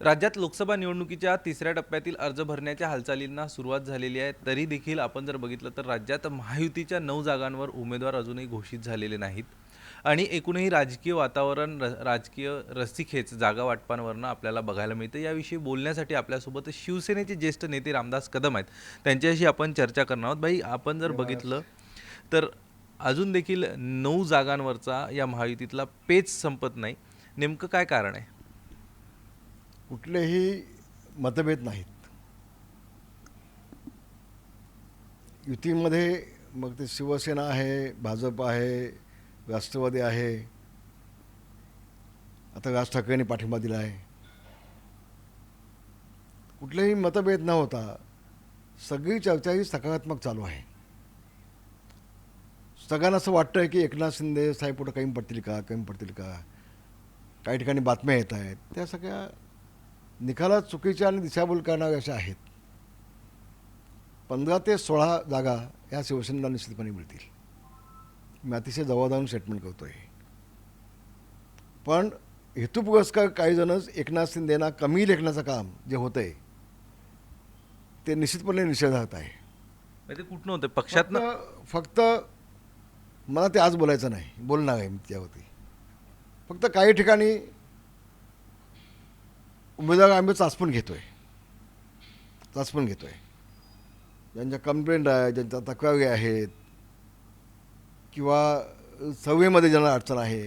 राज्यात लोकसभा निवडणुकीच्या तिसऱ्या टप्प्यातील अर्ज भरण्याच्या हालचालींना सुरुवात झालेली आहे. तरी देखील आपण जर बघितलं तर राज्यात महायुतीच्या 9 जागांवर उमेदवार अजूनही घोषित झालेले नाहीत आणि एकूणही राजकीय वातावरण राजकीय रस्सीखेच जागा वाटपांवरनं आपल्याला बघायला मिळतं. याविषयी बोलण्यासाठी आपल्यासोबत शिवसेनेचे ज्येष्ठ नेते रामदास कदम आहेत. त्यांच्याशी आपण चर्चा करणार आहोत. भाई, आपण जर बघितलं तर अजून देखील 9 जागांवरचा या महायुतीतला पेच संपत नाही. नेमकं काय कारण आहे? कुठलेही मतभेद नाहीत. युतीमध्ये मग ते शिवसेना आहे, भाजप आहे, राष्ट्रवादी आहे, आता राज ठाकरेंनी पाठिंबा दिला आहे. कुठलेही मतभेद न होता सगळी चर्चा ही सकारात्मक चालू आहे. सगळ्यांना असं वाटतं की एकनाथ शिंदे साहेब पुढे कमी पडतील का. काही ठिकाणी बातम्या येत आहेत, त्या सगळ्या निकालात चुकीच्या आणि दिशाभूल करणाऱ्या अशा आहेत. 15 ते 16 जागा या शिवसेनेला निश्चितपणे मिळतील. मी अतिशय जबाबदारीने स्टेटमेंट करतो आहे. पण हेतुपुरस्कार काही जणच एकनाथ शिंदेना कमी लेखण्याचं काम जे होतं आहे ते निश्चितपणे निषेधार्थ आहे. ते कुठनं होतं? पक्षातनं? फक्त मला ते आज बोलायचं नाही, बोलणार आहे मी त्यावरती. फक्त काही ठिकाणी उमेदवार आम्ही चाचपून घेतो आहे. ज्यांच्या कंप्लेंट आहे, ज्यांच्या तक्रारी आहेत किंवा सवयीमध्ये ज्यांना अडचण आहे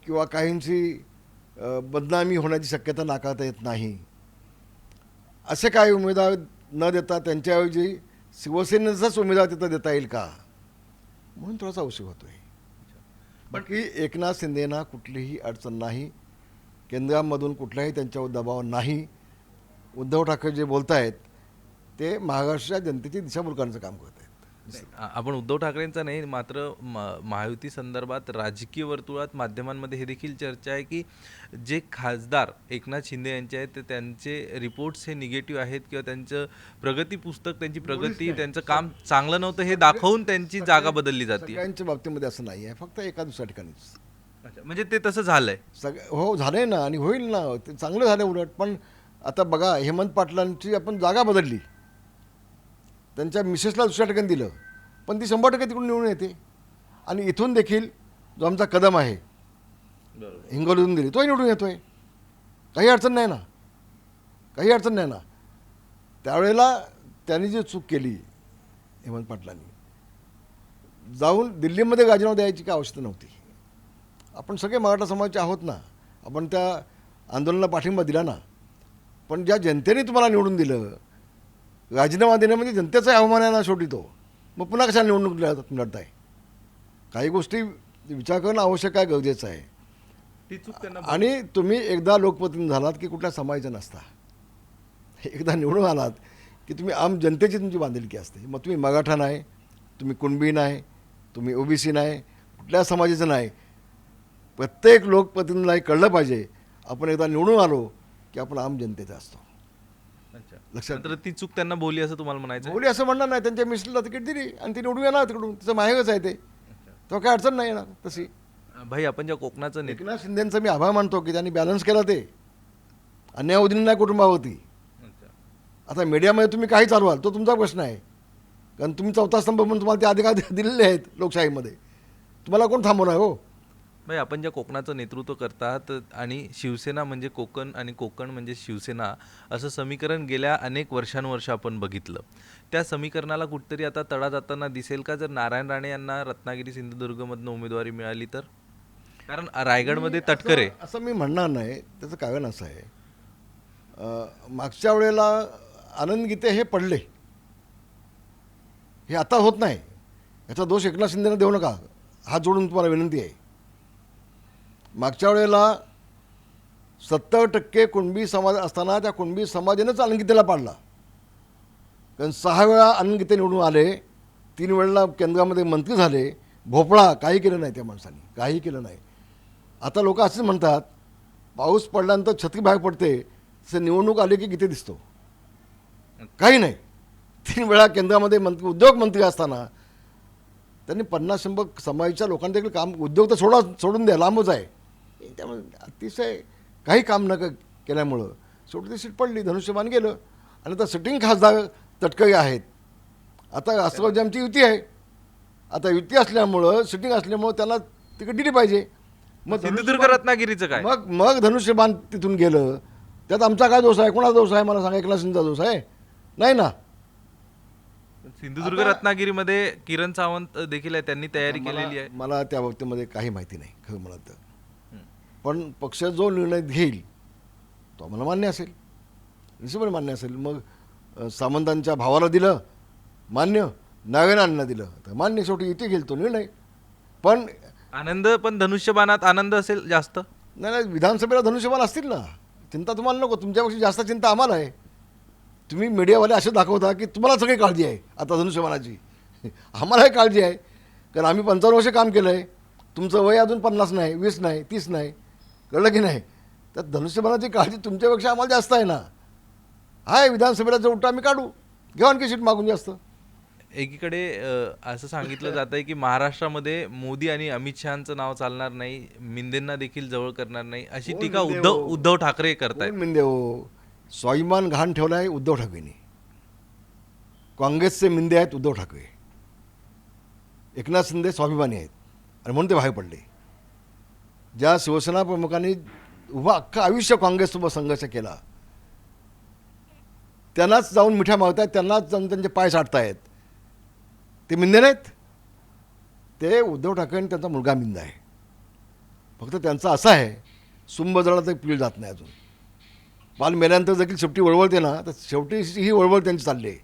किंवा काहींची बदनामी होण्याची शक्यता नाकारता येत नाही, असे काही उमेदवार न देता त्यांच्याऐवजी शिवसेनेचाच उमेदवार तिथं देता येईल का, म्हणून थोडासा उशीर होतो आहे. बाकी एकनाथ शिंदेना कुठलीही अडचण नाही. केंद्रामधून कुठलाही त्यांच्यावर दबाव नाही. उद्धव ठाकरे जे बोलत आहेत ते महाराष्ट्राच्या जनतेची दिशाभूल करण्याचं काम करत आहेत. आपण उद्धव ठाकरेंचा नाही, मात्र महायुती संदर्भात राजकीय वर्तुळात माध्यमांमध्ये हे देखील चर्चा आहे की जे खासदार एकनाथ शिंदे यांचे आहेत ते त्यांचे रिपोर्ट्स हे निगेटिव्ह आहेत किंवा त्यांचं प्रगती पुस्तक, त्यांची प्रगती, त्यांचं काम चांगलं नव्हतं हे दाखवून त्यांची जागा बदलली जाते. सगळ्यांच्या बाबतीमध्ये असं नाही आहे, फक्त एका दुसऱ्या ठिकाणीच. म्हणजे ते तसं झालंय? हो, झालंय ना, आणि होईल ना, ते चांगलं झालं उलट. पण आता बघा, हेमंत पाटलांची आपण जागा बदलली, त्यांच्या मिसेसला दुसऱ्या ठिकाणी दिलं, पण ती 100% तिकडून निवडून येते. आणि इथून देखील जो आमचा कदम आहे हिंगोलीतून दिली, तोही निवडून येतोय. काही अडचण नाही ना. त्यावेळेला त्यांनी जी चूक केली हेमंत पाटलांनी, जाऊन दिल्लीमध्ये राजीनामा द्यायची काय आवश्यकता नव्हती. आपण सगळे मराठा समाजाचे आहोत ना, आपण त्या आंदोलनाला पाठिंबा दिला ना. पण ज्या जनतेने तुम्हाला निवडून दिलं, राजीनामा देणं म्हणजे जनतेचा अवमान आहे ना शेवटी तो. मग पुन्हा कशाला निवडणूक लढताय? काही गोष्टी विचार करणं आवश्यक आहे, गरजेचं आहे. ती चूक त्यांना. आणि तुम्ही एकदा लोकप्रतिनिधी झालात की कुठल्या समाजाचं नसता. एकदा निवडून आलात की तुम्ही आम जनतेची तुमची बांधिलकी असते. मग तुम्ही मराठा नाही, तुम्ही कुणबी नाही, तुम्ही ओबीसी नाही, कुठल्या समाजाचं नाही. प्रत्येक लोकप्रतिनिधीला कळलं पाहिजे, आपण एकदा निवडून आलो की आपण आम जनतेचा असतो. लक्षात. तर ती चूक त्यांना बोलली असं तुम्हाला म्हणायचं? बोली असं म्हणणार नाही, त्यांच्या मिस्टरला तिकीट दिली आणि ती निवडून येणार तिकडून, तिचं माहेरच आहे ते, तो काय अडचण नाही येणार तशी. भाई, आपण ज्या कोकणाचं एकनाथ शिंदेंचा मी आभार मानतो की त्यांनी बॅलन्स केला. ते अन्याय उदिन नाही कुटुंबावरती. आता मीडियामध्ये तुम्ही काही चालवाल तो तुमचा प्रश्न आहे, कारण तुम्ही चौथा स्तंभ म्हणून तुम्हाला ते अधिकार दिलेले आहेत लोकशाहीमध्ये. तुम्हाला कोण थांबवणार हो? भाई, आपण ज्या कोकणाचं नेतृत्व करतात आणि शिवसेना म्हणजे कोकण आणि कोकण म्हणजे शिवसेना असं समीकरण गेल्या अनेक वर्षानुवर्ष आपण बघितलं. त्या समीकरणाला कुठतरी आता तडा जाताना दिसेल का जर नारायण राणे यांना रत्नागिरी सिंधुदुर्गमधनं उमेदवारी मिळाली तर? कारण रायगडमध्ये तटकरे. असं मी म्हणणार नाही. त्याचं कारण असं आहे, मागच्या वेळेला आनंद गीते हे पडले, हे आता होत नाही. याचा दोष एकनाथ शिंदेला देऊ नका, हात जोडून तुम्हाला विनंती आहे. मागच्या वेळेला 70% कुणबी समाज असताना त्या कुणबी समाजानेच आनंदगीतेला पाडला. कारण 6 वेळा आनंदगीते निवडून आले, 3 वेळेला केंद्रामध्ये मंत्री झाले. भोपळा काही केलं नाही त्या माणसाने, काही केलं नाही. आता लोक असेच म्हणतात, पाऊस पडल्यानंतर छत्री बाहेर पडते, तसे निवडणूक आली की गीते दिसतो. काही नाही. 3 वेळा केंद्रामध्ये मंत्री, उद्योग मंत्री असताना त्यांनी 50-100 समाजाच्या लोकांना देखील काम, उद्योग तर सोडून द्या, लांबच आहे. त्यामुळे अतिशय काही काम न केल्यामुळं शेवटी ती सीट पडली, धनुष्यबाण गेलं. आणि आता सिटिंग खासदार तटकळे आहेत. आता राष्ट्रवादी आमची युती आहे. आता युती असल्यामुळं सिटिंग असल्यामुळं त्यांना तिकीट दिली पाहिजे. मग सिंधुदुर्ग रत्नागिरीचं काय? मग मग धनुष्यबाण तिथून गेलं, त्यात आमचा काय दोष आहे? कोणाचा दोष आहे? मला सांगा. एकनाथ शिंदेचा दोष आहे? नाही ना. सिंधुदुर्ग रत्नागिरीमध्ये किरण सावंत देखील आहे, त्यांनी तयारी केलेली आहे. मला त्या बाबतीमध्ये काही माहिती नाही खरं म्हणत तर. पण पक्ष जो निर्णय घेईल तो आम्हाला मान्य असेल, निश्चितपणे मान्य असेल. मग सामंतांच्या भावाला दिलं मान्य, नागेनांना दिलं तर मान्य. शेवटी युती घेईल तो निर्णय. पण आनंद, पण धनुष्यबाणात आनंद असेल जास्त. नाही नाही, विधानसभेला धनुष्यबाण असतील ना. चिंता तुम्हाला नको, तुमच्यापेक्षा जास्त चिंता आम्हाला आहे. तुम्ही मीडियावाले असे दाखवता की तुम्हाला सगळी काळजी आहे आता धनुष्यबाणाची. आम्हालाही काळजी आहे, कारण आम्ही 55 वर्ष काम केलं आहे. तुमचं वय अजून 50 नाही, 20 नाही, 30 नाही, कळलं की नाही. तर धनुष्यबाणाची काळजी तुमच्यापेक्षा आम्हाला जास्त आहे ना. आहे, विधानसभेला उठा आम्ही काढू, घेऊ आणखी सीट मागून जास्त. एकीकडे असं सांगितलं जात आहे की महाराष्ट्रामध्ये मोदी आणि अमित शहाचं नाव चालणार नाही, मिंदेंना देखील जवळ करणार नाही, अशी कोण टीका मिंदे हो? उद्धव ठाकरे करतायत. कोण मिंदे हो? स्वाभिमान घाण ठेवला आहे उद्धव ठाकरेंनी. काँग्रेसचे मिंदे आहेत उद्धव ठाकरे. एकनाथ शिंदे स्वाभिमानी आहेत आणि म्हणून ते बाहेर पडले. ज्या शिवसेना प्रमुखांनी उभा अख्खं आयुष्य काँग्रेससोबत संघर्ष केला, त्यांनाच जाऊन मिठ्या मागतायत, त्यांनाच जाऊन त्यांचे पाय साठतायत. ते मिंदे नाहीत. ते उद्धव ठाकरे आणि त्यांचा मुलगा मिंद आहे. फक्त त्यांचं असं आहे, सुंब जळा तर पीळ जात नाही. अजून पाल मेल्यानंतर देखील शेवटी वळवळते ना, तर शेवटी ही वळवळ त्यांची चालली आहे.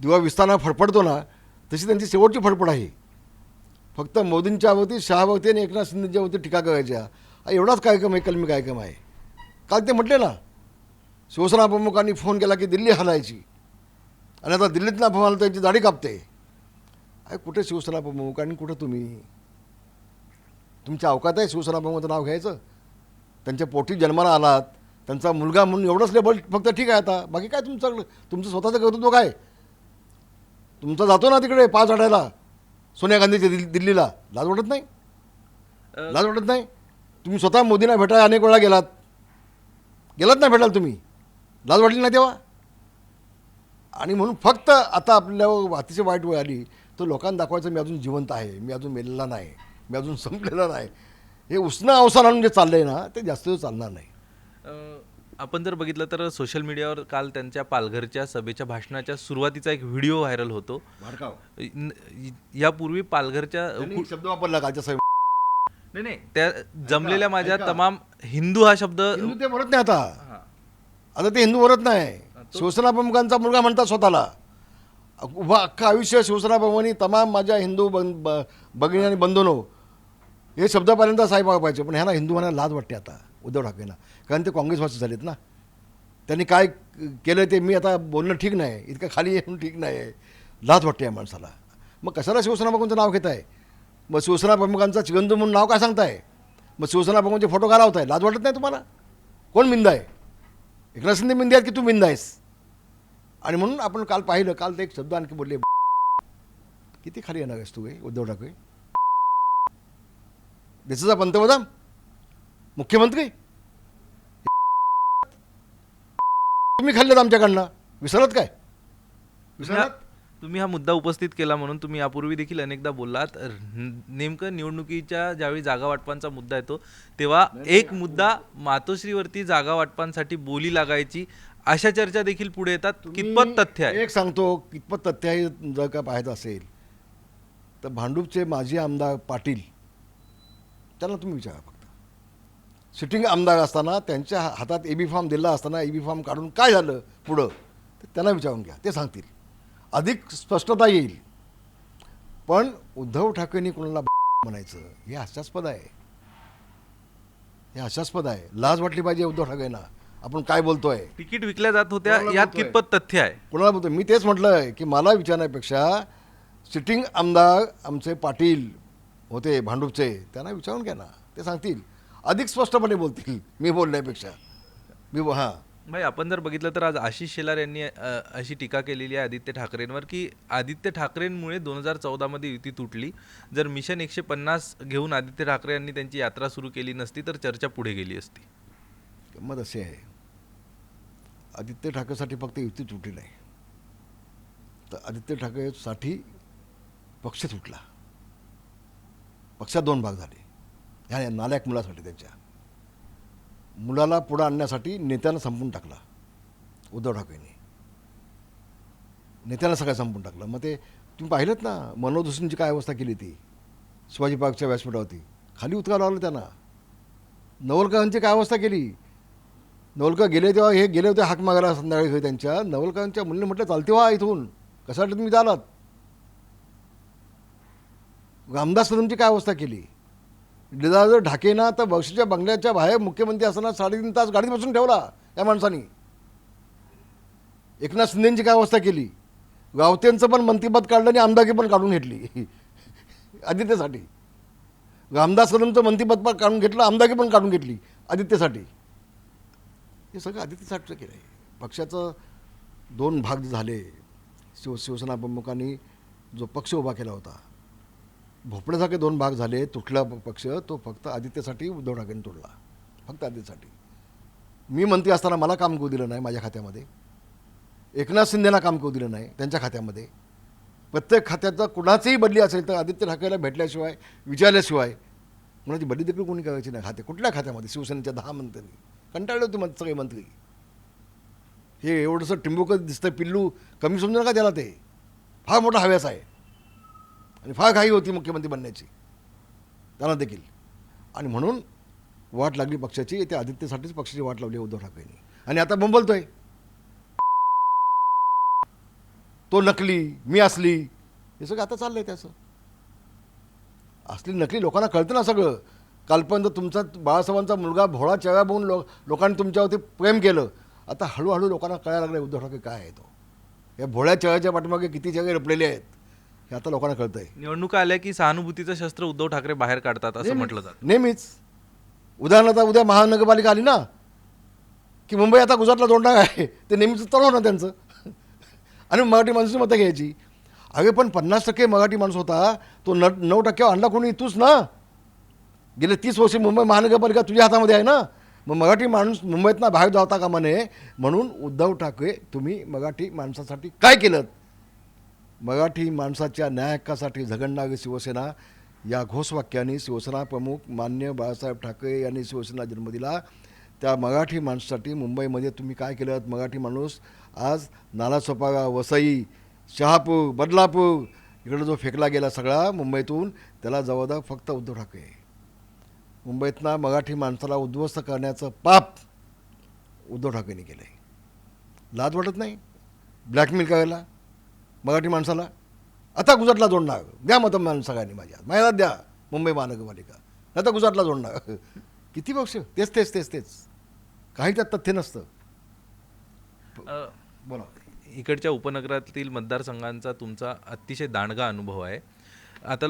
दिवा विस्तारानं फडफडतो ना, तशी त्यांची शेवटची फडफड आहे. फक्त मोदींच्या वरती, शहावरती आणि एकनाथ शिंदेच्या वरती टीका करायच्या, हा एवढाच कार्यक्रम आहे, कलमी कार्यक्रम आहे. काल ते म्हटले ना, शिवसेना प्रमुखांनी फोन केला की दिल्ली हलायची, आणि आता दिल्लीतला फोन आला त्यांची दाढी कापते. अरे कुठे शिवसेना प्रमुख आणि कुठं तुम्ही? तुमच्या अवकात आहे शिवसेना प्रमुखाचं नाव घ्यायचं? त्यांच्या पोटी जन्माला आलात, त्यांचा मुलगा म्हणून एवढंच लेबल फक्त ठीक आहे. आता बाकी काय तुमचं स्वतःचं कर्तृत्व काय? तुमचा जातो ना तिकडे पाच आठायला सोनिया गांधीच्या दिल्लीला, लाज वाटत नाही? लाज वाटत नाही? तुम्ही स्वतः मोदींना भेटायला अनेक वेळा गेलात ना भेटायला तुम्ही, लाज वाटली नाही तेव्हा? आणि म्हणून फक्त आता आपल्याला अतिशय वाईट वेळ आली तर लोकांना दाखवायचं मी अजून जिवंत आहे, मी अजून मेलेला नाही, मी अजून संपलेला नाही. हे उसणं अवसान आणून जे चाललं आहे ना, ते जास्त दिवस चालणार नाही. आपण जर बघितलं तर सोशल मीडियावर काल त्यांच्या पालघरच्या सभेच्या भाषणाच्या सुरुवातीचा एक व्हिडिओ व्हायरल होतो. यापूर्वी पालघरच्या शब्द वापरला कालच्या साहेब. नाही, त्या जमलेल्या माझ्या तमाम हिंदू हा शब्द हिंदू ते म्हणत नाही आता ते हिंदू म्हणत नाही. शिवसेना प्रमुखांचा मुलगा म्हणतात स्वतःला. उभा अख्खा आयुष्य शिवसेना प्रमुखांनी तमाम माझ्या हिंदू भगिनी आणि बंधूंनो हे शब्दापर्यंत साहेब पाहिजे. पण ह्यांना हिंदू म्हणायला लाज वाटते आता उद्धव ठाकरेंना, कारण ते काँग्रेसवासी झालेत ना. त्यांनी काय केलं ते मी आता बोलणं ठीक नाही, इतकं खाली येणं ठीक नाही आहे. लाज वाटते या माणसाला. मग कशाला शिवसेना प्रमुखांचं नाव घेत आहे? मग शिवसेना प्रमुखांचा चिरंजीव म्हणून नाव काय सांगताय? मग शिवसेना प्रमुखांचे फोटो का लावताय? लाज वाटत नाही तुम्हाला? कोण मिंद आहे? एकनाथ शिंदे मिंद आहेत की तू मिंद आहेस? आणि म्हणून आपण काल पाहिलं, काल ते एक शब्द आणखी बोलले. किती खाली येणार आहेस तू उद्धव ठाकरे? देशाचा पंतप्रधान, मुख्यमंत्री तुम्ही खाल्लेत आमच्याकडनं. विसरत काय? विसरत? तुम्ही हा मुद्दा उपस्थित केला म्हणून तुम्ही यापूर्वी देखील अनेकदा बोललात. नेमकं निवडणुकीच्या ज्यावेळी जागा वाटपांचा मुद्दा येतो तेव्हा एक मुद्दा मातोश्रीवरती जागा वाटपांसाठी बोली लागायची, अशा चर्चा देखील पुढे येतात. कितपत तथ्य आहे? एक सांगतो, कितपत तथ्य आहे जर का पाहायचं असेल तर भांडूपचे माजी आमदार पाटील, त्यांना तुम्ही विचारा. फक्त सिटिंग आमदार असताना त्यांच्या हातात एबी फॉर्म दिला असताना एबी फॉर्म काढून काय झालं पुढं, तर त्यांना विचारून घ्या, ते सांगतील. अधिक स्पष्टता येईल. पण उद्धव ठाकरेंनी कोणाला म्हणायचं हे हास्यास्पद आहे. हे हास्यास्पद आहे. लाज वाटली पाहिजे उद्धव ठाकरेंना. आपण काय बोलतोय? तिकीट विकल्या जात होत्या, यात कितपत तथ्य आहे? कोणाला बोलतोय? मी तेच म्हटलं की मला विचारण्यापेक्षा सिटिंग आमदार आमचे पाटील होते भांडूपचे, त्यांना विचारून घ्या ना, ते सांगतील. अधिक स्पष्टपणे बोलतील मी बोलण्यापेक्षा. हां भाई, आपण जर बघितलं तर आज आशिष शेलार यांनी अशी टीका केलेली आहे आदित्य ठाकरेंवर की आदित्य ठाकरेंमुळे 2014 मध्ये युती तुटली. जर मिशन 150 घेऊन आदित्य ठाकरे यांनी त्यांची यात्रा सुरू केली नसती तर चर्चा पुढे गेली असती. गंमत अशी आहे, आदित्य ठाकरेसाठी फक्त युती तुटली नाही, तर आदित्य ठाकरेसाठी पक्ष तुटला. पक्षात 2 भाग झाले ह्या नालायक मुलासाठी. त्यांच्या मुलाला पुढं आणण्यासाठी नेत्यानं संपून टाकला उद्धव ठाकरेंनी. नेत्यानं सगळं संपून टाकलं. मग ते तुम्ही पाहिलंत ना, मनोज जोशींची काय अवस्था केली ती शिवाजी पार्कच्या व्यासपीठावरती, खाली उतरावं लागलं त्यांना. नवलकरांची काय अवस्था केली. नवलकर गेले तेव्हा हे गेले होते हाक मागायला संध्याकाळी घरी त्यांच्या. नवलकरांच्या मुलीने म्हटलं चालते व्हा इथून, कशासाठी तुम्ही चालात. रामदास कदमची काय अवस्था केली. जर ढाकेना तर बक्षीच्या बंगल्याच्या बाहेर मुख्यमंत्री असताना 3.5 तास गाडीत बसून ठेवला या माणसानी. एकनाथ शिंदेची काय अवस्था केली. गावतेंचं पण मंत्रिपद काढलं आणि आमदारकी पण काढून घेतली आदित्यसाठी. रामदास कदमचं मंत्रिपद पण काढून घेतलं, आमदारकी पण काढून घेतली आदित्यसाठी. हे सगळं आदित्यसाठीचं केलं आहे. पक्षाचं 2 भाग झाले. शिवसेना प्रमुखांनी जो पक्ष उभा केला होता, भोपळ्यासारखे 2 भाग झाले. तुटला पक्ष तो फक्त आदित्यसाठी उद्धव ठाकरेंनी तोडला, फक्त आदित्यसाठी. मी मंत्री असताना मला काम करू दिलं नाही माझ्या खात्यामध्ये. एकनाथ शिंदेना काम करू दिलं नाही त्यांच्या खात्यामध्ये. प्रत्येक खात्याचा कुणाचीही बदली असेल तर आदित्य ठाकरेला भेटल्याशिवाय, विचारल्याशिवाय कुणाची बदली देखील कोणी करायची नाही. कुठल्या खात्यामध्ये. शिवसेनेच्या 10 मंत्र्यांनी कंटाळले होते सगळे मंत्री. हे एवढंसं टिंबूक दिसतं पिल्लू, कमी समजू नका त्याला. ते फार मोठा हव्यास आहे आणि फार घाई होती मुख्यमंत्री बनण्याची त्यांना देखील. आणि म्हणून वाट लागली पक्षाची. त्या आदित्यसाठीच पक्षाची वाट लावली उद्धव ठाकरेंनी. आणि आता बोंबलतोय तो नकली, मी असली. हे सगळं आता चाललंय त्याचं. असली नकली लोकांना कळतं ना सगळं. कालपर्यंत तुमचा बाळासाहेबांचा मुलगा भोळा चेहरा बघून लोकांनी तुमच्यावरती प्रेम केलं. आता हळूहळू लोकांना कळायला लागलं उद्धव ठाकरे काय आहे तो. या भोळ्या चेहऱ्याच्या पाठीमागे किती चेहरे लपलेले आहेत हे आता लोकांना कळतंय. निवडणुका आल्या की सहानुभूतीचं शस्त्र उद्धव ठाकरे बाहेर काढतात असं म्हटलं जातं नेहमीच. उदाहरणार्थ उद्या महानगरपालिका आली ना की मुंबई आता गुजरातला जोडणार आहे, ते नेहमीच चालू ना त्यांचं. आणि मराठी माणसाची मतं घ्यायची. अगे पण 50% मराठी माणूस होता तो 9% आणला कोणी. तूच ना. गेले 30 वर्षे मुंबई महानगरपालिका तुझ्या हातामध्ये आहे ना. मग मराठी माणूस मुंबईतनं बाहेर जाता कामा नये. म्हणून उद्धव ठाकरे तुम्ही मराठी माणसासाठी काय केलं. मराठी माणसाच्या न्याय हक्कासाठी झगडणारी शिवसेना या घोषवाक्याने शिवसेना प्रमुख मान्य बाळासाहेब ठाकरे यांनी शिवसेना जन्म दिला. त्या मराठी माणसासाठी मुंबईमध्ये तुम्ही काय केलं. मराठी माणूस आज नालासोपारा, वसई, शहापूर, बदलापूर इकडं जो फेकला गेला सगळा मुंबईतून, त्याला जबाबदार फक्त उद्धव ठाकरे. मुंबईतनं मराठी माणसाला उद्ध्वस्त करण्याचं पाप उद्धव ठाकरेंनी केलं आहे. लाज वाटत नाही ब्लॅकमेल करायला मराठी माणसाला. आता गुजरातला जोडणार, द्या मतं सगळ्यांनी माझ्या द्या मुंबई महानगरपालिका, आता गुजरातला जोडणार. किती पक्ष तेच तेच तेच तेच, काही त्यात तथ्य नसतं. बोला. इकडच्या उपनगरातील मतदारसंघांचा तुमचा अतिशय दांडगा अनुभव आहे. आता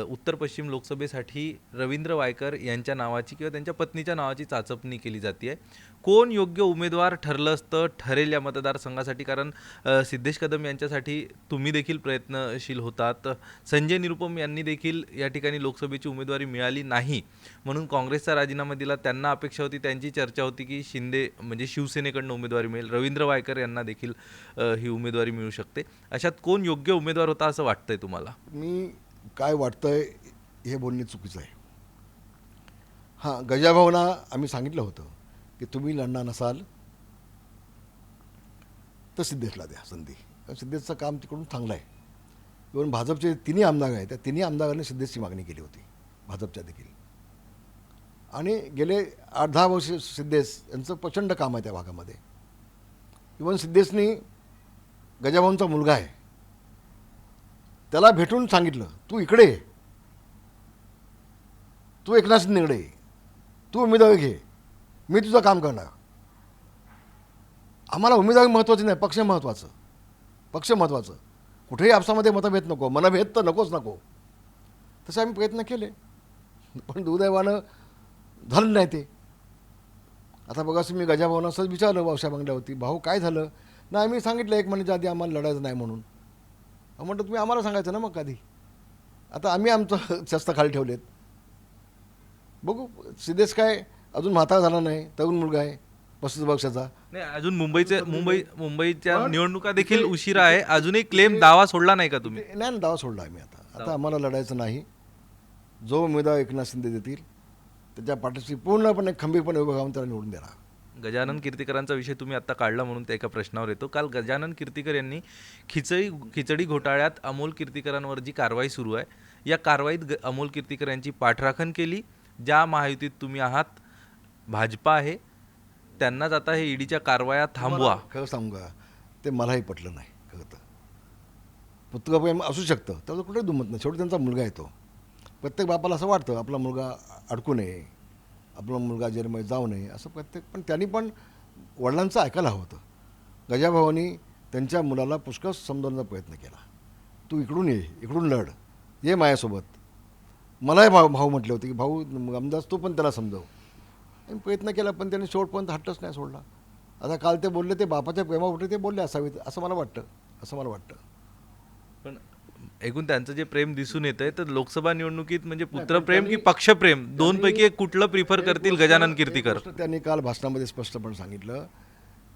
उत्तर पश्चिम लोकसभेसाठी रवींद्र वायकर यांच्या नावाची किंवा त्यांच्या पत्नीच्या नावाची चाचपणी केली जाते आहे. कोण योग्य उमेदवार ठरलं असतं ठरेल या मतदारसंघासाठी. कारण सिद्धेश कदम यांच्यासाठी तुम्ही देखील प्रयत्नशील होतात. संजय निरुपम यांनी देखील या ठिकाणी लोकसभेची उमेदवारी मिळाली नाही म्हणून काँग्रेसचा राजीनामा दिला. त्यांना अपेक्षा होती, त्यांची चर्चा होती की शिंदे म्हणजे शिवसेनेकडनं उमेदवारी मिळेल. रवींद्र वायकर यांना देखील ही उमेदवारी मिळू शकते. अशात कोण योग्य उमेदवार होता असं वाटतंय तुम्हाला. मी काय वाटतंय हे बोलणे चुकीचं आहे. हां, गजाभाऊंना आम्ही सांगितलं होतं की तुम्ही लढणार नसाल तर सिद्धेशला द्या संधी. कारण सिद्धेशचं काम तिकडून चांगलं आहे. इव्हन भाजपचे 3 आमदार आहेत, त्या 3 आमदारांनी सिद्धेशची मागणी केली होती भाजपच्या देखील. आणि गेले 8-10 वर्ष सिद्धेश यांचं प्रचंड काम आहे त्या भागामध्ये. इव्हन सिद्धेशनी गजाभाऊंचा मुलगा आहे त्याला भेटून सांगितलं, तू इकडे ये, तू एकनाथ शिंदेकडे ये, तू उमेदवारी घे, मी तुझं काम करणार. आम्हाला उमेदवारी महत्त्वाची नाही, पक्ष महत्त्वाचं. पक्ष महत्त्वाचं. कुठेही आपसामध्ये मतभेद नको, मनभेद तर नकोच नको. तसे आम्ही प्रयत्न केले पण दुर्दैवानं झालं नाही ते. आता बघा, मी गजाभाऊंना असंच विचारलं वावशा बंगल्यावरती, भाऊ काय झालं. नाही, मी सांगितलं 1 महिन्याच्या आधी आम्हाला लढायचं नाही म्हणून. म्हटलं तुम्ही आम्हाला सांगायचं ना मग आधी. आता आम्ही आमचं शस्त्र खाली ठेवलेत. बघू सिद्धेश काय अजून म्हातारा झाला नाही, तरुण मुलगा आहे 35 वर्षाचा. नाही, अजून मुंबईच्या निवडणुका देखील उशिरा आहे. अजूनही क्लेम दावा सोडला नाही का तुम्ही? नाही ना, दावा सोडला आम्ही. आता आम्हाला लढायचं नाही. जो उमेदवार एकनाथ शिंदे देतील त्याच्या पाठीशी पूर्णपणे खंबीरपणे उभं राहून त्याला निवडून देणार. गजानन कीर्तीकरांचा विषय तुम्ही आता काढला म्हणून त्या एका प्रश्नावर येतो. काल गजानन कीर्तीकर यांनी खिचडी घोटाळ्यात अमोल कीर्तीकरांवर जी कारवाई सुरू आहे, या कारवाईत अमोल कीर्तीकर यांची पाठराखण केली. ज्या महायुतीत तुम्ही आहात, भाजपा आहे, त्यांनाच आता हे ईडीच्या कारवाया थांबवा. खरं सांगू का, ते मलाही पटलं नाही. खरं तर पुत्रप्रेम असू शकतं, त्याचं कुठेही दुमत नाही. शेवटी त्यांचा मुलगा येतो. प्रत्येक बापाला असं वाटतं आपला मुलगा अडकू नये, आपला मुलगा जेलमध्ये जाऊ नये, असं पण त्यांनी पण वडिलांचं ऐकायला हवं होतं. गजाभावांनी त्यांच्या मुलाला पुष्कळ समजवण्याचा प्रयत्न केला. तू इकडून ये, इकडून लढ, ये माझ्यासोबत. मलाही भाऊ म्हटले होते की भाऊ अंदाज तू पण त्याला समजव. आणि प्रयत्न केला, पण त्यांनी शेवटपर्यंत हट्टच नाही सोडला. आता काल ते बोलले, ते बापाच्या प्रेमापोटी ते बोलले असावेत असं मला वाटतं. पण एकूण त्यांचं जे प्रेम दिसून येतंय, तर लोकसभा निवडणुकीत म्हणजे पुत्रप्रेम की पक्षप्रेम, दोनपैकी एक कुठलं प्रिफर करतील गजानन कीर्तीकर? त्यांनी काल भाषणामध्ये स्पष्टपणे सांगितलं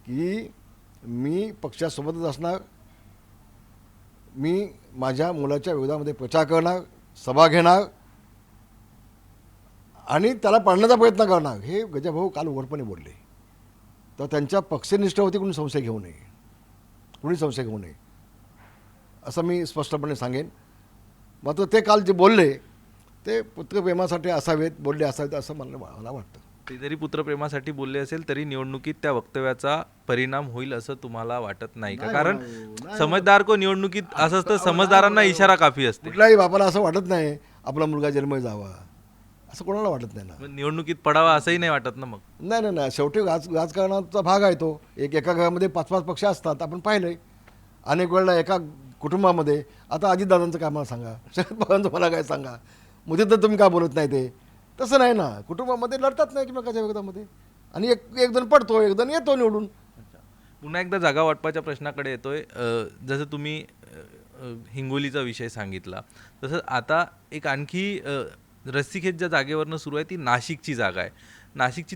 की मी पक्षासोबतच असणार, मी माझ्या मुलाच्या विरोधामध्ये प्रचार करणार, सभा घेणार आणि त्याला पाडण्याचा प्रयत्न करणार. हे गजाभाऊ काल उघडपणे बोलले. तर त्यांच्या पक्षनिष्ठावरती कोणी संशय घेऊ नये असं मी स्पष्टपणे सांगेन. मात्र ते काल जे बोलले ते पुत्रप्रेमासाठी बोलले असावेत असं मला वाटतं. ते जरी पुत्रप्रेमासाठी बोलले असेल तरी निवडणुकीत त्या वक्तव्याचा परिणाम होईल असं तुम्हाला वाटत नाही का? कारण समजदार को निवडणुकीत असं असतं, समजदारांना इशारा काफी असते. कुठल्याही बापाला असं वाटत नाही आपला मुलगा जेलमध्ये जावा, असं कोणाला वाटत नाही ना. निवडणुकीत पडावा असंही नाही वाटत ना मग? नाही, शेवटी राजकारणाचा भाग आहे तो. एका घरामध्ये 5-5 पक्ष असतात, आपण पाहिलंय अनेक वेळेला एका कुटुंबामध्ये. आता अजितदादांचं काय मला सांगा, शरद पवारांचं मला काय सांगा, मध्ये तर तुम्ही का बोलत नाही ते? तसं नाही ना, कुटुंबामध्ये लढतात नाही एकमेकाच्या विरोधामध्ये, आणि एक जण पडतो, एक जण येतो निवडून. पुन्हा एकदा जागा वाटपाच्या प्रश्नाकडे येतोय. जसं तुम्ही हिंगोलीचा विषय सांगितला, तसं आता एक आणखी रस्सीखेच ज्या जागेवरनं सुरू आहे ती नाशिकची जागा आहे. नाशिकची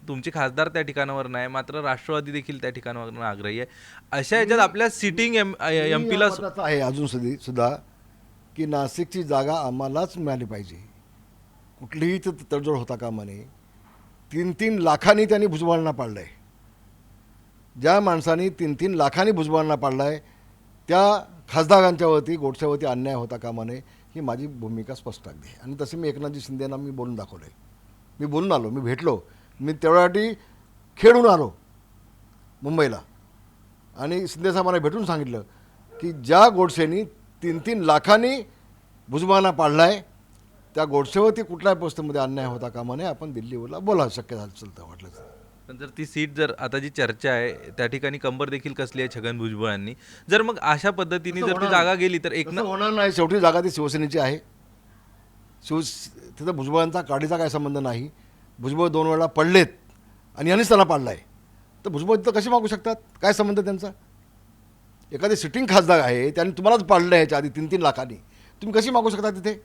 तुमचे खासदार त्या ठिकाणावर नाही, मात्र राष्ट्रवादी देखील त्या ठिकाणावर आग्रही आहे. अशा याच्यात आपल्या सिटिंग एमपीला आहे अजून सुद्धा की नाशिकची जागा आम्हालाच मिळाली पाहिजे. कुठलीही तडजोड होता कामा नये. 3-3 लाखांनी त्यांनी भुजबळांना पाडलंय. ज्या माणसांनी 3-3 लाखांनी भुजबळांना पाडलाय त्या खासदारांच्यावरती, गोडसेवरती अन्याय होता कामा नये, ही माझी भूमिका स्पष्ट अगदी. आणि तसे मी एकनाथजी शिंदेना मी बोलून दाखवलं आहे. मी बोलून आलो, मी भेटलो, मी तेवढ्यासाठी खेळून आलो मुंबईला, आणि शिंदेसाहेबांना भेटून सांगितलं की ज्या गोडसेनी 3-3 लाखांनी भुजबळांना पाडलाय त्या गोडसेवरती कुठल्याही परिस्थितीमध्ये अन्याय होता कामा नये. आपण दिल्लीवरला बोला, शक्य झालं चलतं वाटलं तर. पण जर ती सीट, जर आता जी चर्चा आहे त्या ठिकाणी कंबर देखील कसली आहे छगन भुजबळांनी, जर मग अशा पद्धतीने जर ती जागा गेली तर होणार नाही. शेवटी जागा ती शिवसेनेची आहे. तिथं भुजबळांचा काडीचा काय संबंध नाही. भुजबळ 2 वेळा पडलेत आणि यांनीच त्याला पाडलाय, तर भुजबळ तिथं कशी मागू शकतात? काय संबंध त्यांचा? एखादे सिटिंग खासदार आहे, त्यांनी तुम्हालाच पाडलं ह्याच्या आधी 3-3 लाखांनी, तुम्ही कशी मागू शकता तिथे?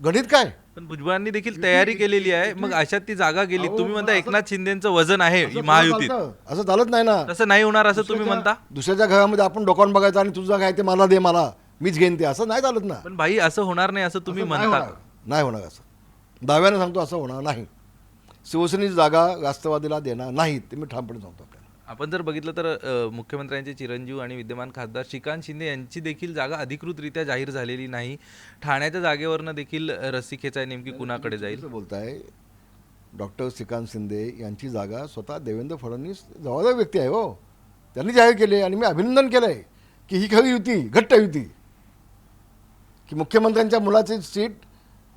गणित काय? पण भुजबळांनी देखील तयारी केलेली आहे. मग अशात ती जागा गेली, तुम्ही म्हणता एकनाथ शिंदेचं वजन आहे महायुतीत, असं चालत नाही ना. तसं नाही होणार असं तुम्ही म्हणता? दुसऱ्याच्या घरामध्ये आपण डोकावून बघायचं आणि तुझं काय ते मला दे, मला मीच घेईन ते, असं नाही चालत ना. पण भाई असं होणार नाही असं तुम्ही म्हणता? नाही होणार. असं दाव्याने सांगतो, असं होणार नाही. शिवसेनेची जागा राष्ट्रवादीला देणार नाही, ते मी ठामपणे सांगतो आपल्याला. आपण जर बघितलं तर मुख्यमंत्र्यांचे चिरंजीव आणि विद्यमान खासदार श्रीकांत शिंदे यांची देखील जागा अधिकृतरित्या जाहीर झालेली नाही. ठाण्याच्या जागेवरनं देखील रस्सीखेच आहे, नेमकी कुणाकडे जाईल? बोलताय डॉक्टर श्रीकांत शिंदे यांची जागा स्वतः देवेंद्र फडणवीस जबाबदार व्यक्ती आहे हो, त्यांनी जाहीर केली आणि मी अभिनंदन केलं आहे की ही खरी युती, घट्ट युती, की मुख्यमंत्र्यांच्या मुलाची सीट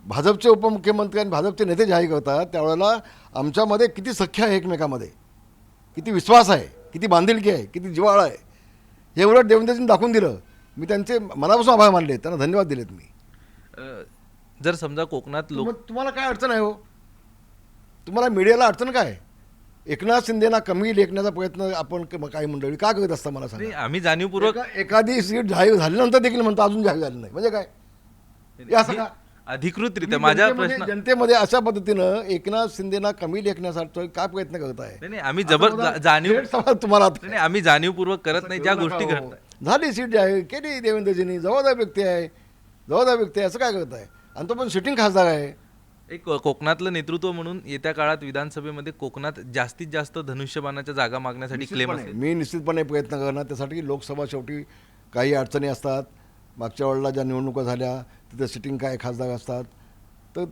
भाजपचे उपमुख्यमंत्री आणि भाजपचे नेते जाहीर करतात. त्यावेळेला आमच्यामध्ये किती सख्य आहे, एकमेकामध्ये किती विश्वास आहे, किती बांधिलकी आहे, किती जिव्हाळा आहे, हे उलट देवेंद्रजींनी दाखवून दिलं. मी त्यांचे मनापासून आभार मानले, त्यांना धन्यवाद दिलेत मी. जर समजा कोकणात तुम्हाला काय अडचण आहे हो? तुम्हाला मीडियाला अडचण काय? एकनाथ शिंदेना कमी लेखण्याचा प्रयत्न आपण काही मंडळी का करत असता मला सांगा? आम्ही जाणीवपूर्वक एखादी सीट जाहीर झाल्यानंतर देखील म्हणतो अजून जाहीर झाली नाही, म्हणजे काय? अधिकृतरित्या माझ्या प्रश्न जनतेमध्ये अशा पद्धतीनं एकनाथ शिंदेना कमी लेखण्यासाठी काय प्रयत्न करताय? नाही नाही, आम्ही जाणीव थेट सवाल तुम्हाला आता. नाही, नाही, आम्ही जाणीवपूर्वक करत नाही ज्या गोष्टी हो. घडतात. झाली सीट आहे केली देवेंद्रजींनी, जबाबदार व्यक्ती आहे, जबाबदार व्यक्ती आहे, असं काय करताय? आणि तो पण सिटिंग खासदार आहे. एक कोकणातलं नेतृत्व म्हणून येत्या काळात विधानसभेमध्ये कोकणात जास्तीत जास्त धनुष्यबाणाच्या जागा मागण्यासाठी क्लेम निश्चितपणे असेल. मी निश्चितपणे प्रयत्न करणार त्यासाठी. लोकसभा शेवटी काही अडचणी असतात. मागच्या वेळेला ज्या निवडणुका झाल्या तिथे सिटिंग काय खासदार असतात, तर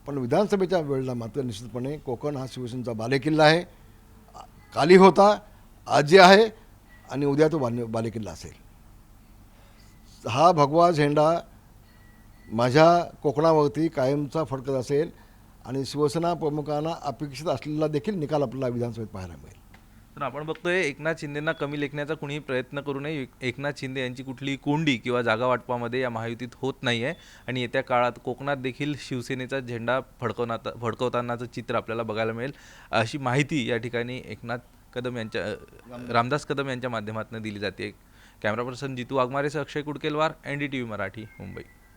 पण विधानसभेच्या वेळेला मात्र निश्चितपणे कोकण हा शिवसेनेचा बालेकिल्ला आहे. काली होता, आजी आहे आणि उद्या तो बालेकिल्ला असेल. हा भगवा झेंडा माझ्या कोकणावरती कायमचा फडकत असेल आणि शिवसेना प्रमुखांना अपेक्षित असलेला देखील निकाल आपल्याला विधानसभेत पाहायला मिळेल. तर आपण बघतोय एकनाथ शिंदेंना कमी लेखण्याचा कुणीही प्रयत्न करू नये. एकनाथ शिंदे यांची कुठलीही कोंडी किंवा जागा वाटपामध्ये या महायुतीत होत नाही आहे आणि येत्या काळात कोकणात देखील शिवसेनेचा झेंडा फडकवतानाचं चित्र आपल्याला बघायला मिळेल, अशी माहिती या ठिकाणी रामदास कदम यांच्या माध्यमातून दिली जाते. कॅमेरा पर्सन जितू वाघमारेसह अक्षय कुडकेलवार, NDTV मराठी, मुंबई.